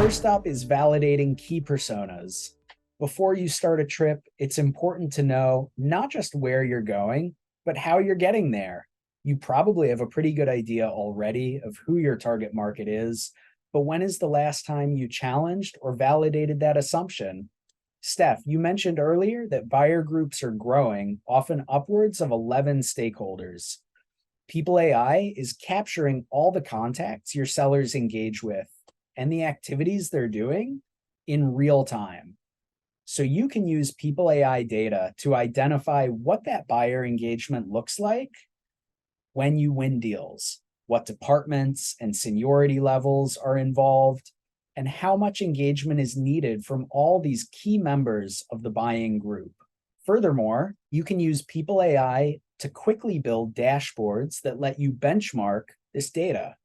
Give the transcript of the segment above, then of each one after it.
First up is validating key personas. Before you start a trip, it's important to know not just where you're going, but how you're getting there. You probably have a pretty good idea already of who your target market is, but when is the last time you challenged or validated that assumption? Steph, you mentioned earlier that buyer groups are growing, often upwards of 11 stakeholders. People AI is capturing all the contacts your sellers engage with and the activities they're doing in real time. So you can use People AI data to identify what that buyer engagement looks like when you win deals, what departments and seniority levels are involved, and how much engagement is needed from all these key members of the buying group. Furthermore, you can use People AI to quickly build dashboards that let you benchmark this data.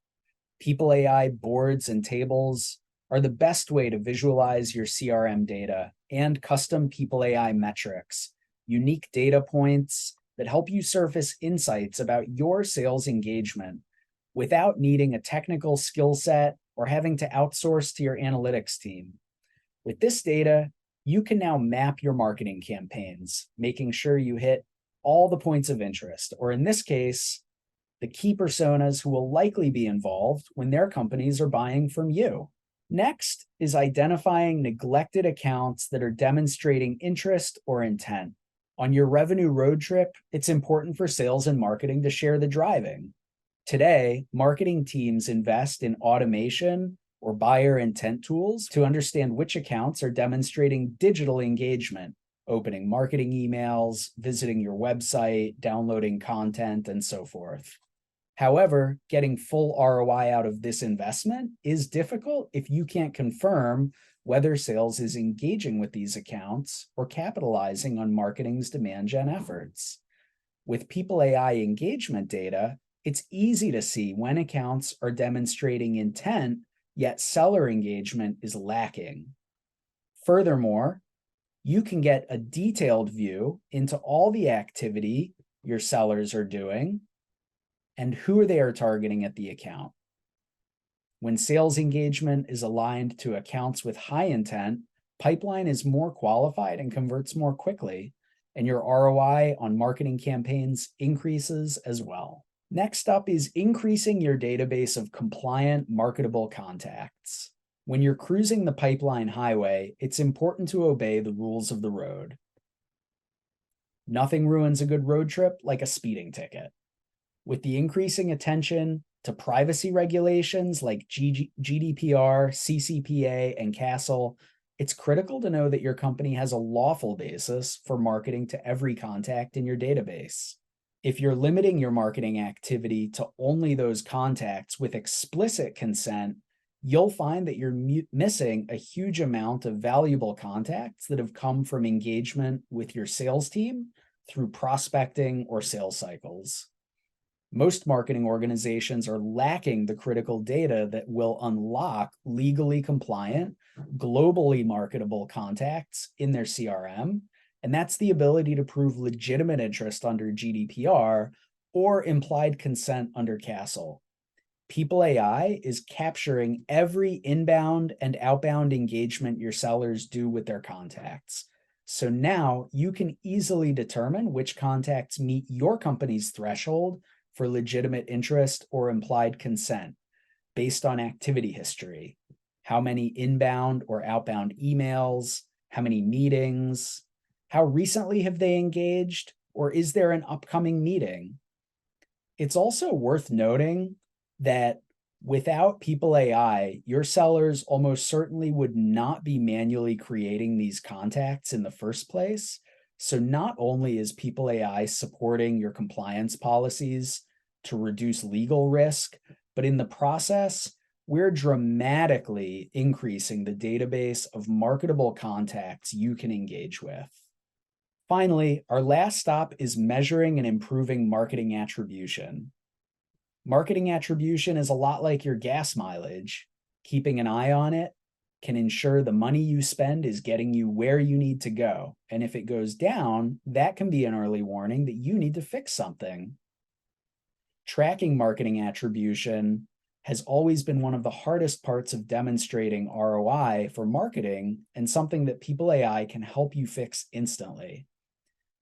People AI boards and tables are the best way to visualize your CRM data and custom People AI metrics, unique data points that help you surface insights about your sales engagement without needing a technical skill set or having to outsource to your analytics team. With this data, you can now map your marketing campaigns, making sure you hit all the points of interest, or in this case, the key personas who will likely be involved when their companies are buying from you. Next is identifying neglected accounts that are demonstrating interest or intent. On your revenue road trip, it's important for sales and marketing to share the driving. Today, marketing teams invest in automation or buyer intent tools to understand which accounts are demonstrating digital engagement, opening marketing emails, visiting your website, downloading content, and so forth. However, getting full ROI out of this investment is difficult if you can't confirm whether sales is engaging with these accounts or capitalizing on marketing's demand gen efforts. With People AI engagement data, it's easy to see when accounts are demonstrating intent, yet seller engagement is lacking. Furthermore, you can get a detailed view into all the activity your sellers are doing and who they are targeting at the account. When sales engagement is aligned to accounts with high intent, pipeline is more qualified and converts more quickly, and your ROI on marketing campaigns increases as well. Next up is increasing your database of compliant, marketable contacts. When you're cruising the pipeline highway, it's important to obey the rules of the road. Nothing ruins a good road trip like a speeding ticket. With the increasing attention to privacy regulations like GDPR, CCPA, and CASL, it's critical to know that your company has a lawful basis for marketing to every contact in your database. If you're limiting your marketing activity to only those contacts with explicit consent, you'll find that you're missing a huge amount of valuable contacts that have come from engagement with your sales team through prospecting or sales cycles. Most marketing organizations are lacking the critical data that will unlock legally compliant, globally marketable contacts in their CRM, and that's the ability to prove legitimate interest under GDPR or implied consent under CASL. People AI is capturing every inbound and outbound engagement your sellers do with their contacts. So now you can easily determine which contacts meet your company's threshold for legitimate interest or implied consent based on activity history. How many inbound or outbound emails, how many meetings, how recently have they engaged, or is there an upcoming meeting? It's also worth noting that without People AI, your sellers almost certainly would not be manually creating these contacts in the first place. So not only is People AI supporting your compliance policies to reduce legal risk, but in the process, we're dramatically increasing the database of marketable contacts you can engage with. Finally, our last stop is measuring and improving marketing attribution. Marketing attribution is a lot like your gas mileage. Keeping an eye on it can ensure the money you spend is getting you where you need to go. And if it goes down, that can be an early warning that you need to fix something. Tracking marketing attribution has always been one of the hardest parts of demonstrating ROI for marketing, and something that People.ai can help you fix instantly.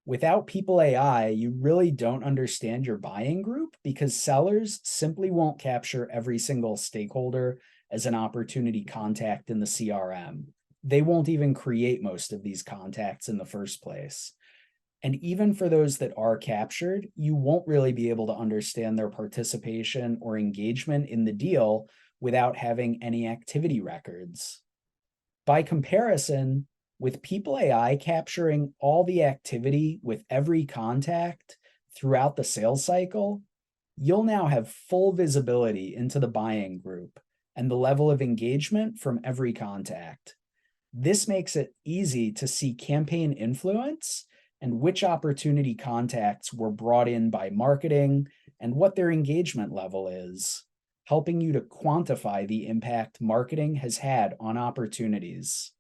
Without People.ai, you really don't understand your buying group because sellers simply won't capture every single stakeholder as an opportunity contact in the CRM. They won't even create most of these contacts in the first place. And even for those that are captured, you won't really be able to understand their participation or engagement in the deal without having any activity records. By comparison, with People.ai capturing all the activity with every contact throughout the sales cycle, you'll now have full visibility into the buying group and the level of engagement from every contact. This makes it easy to see campaign influence and which opportunity contacts were brought in by marketing and what their engagement level is, helping you to quantify the impact marketing has had on opportunities.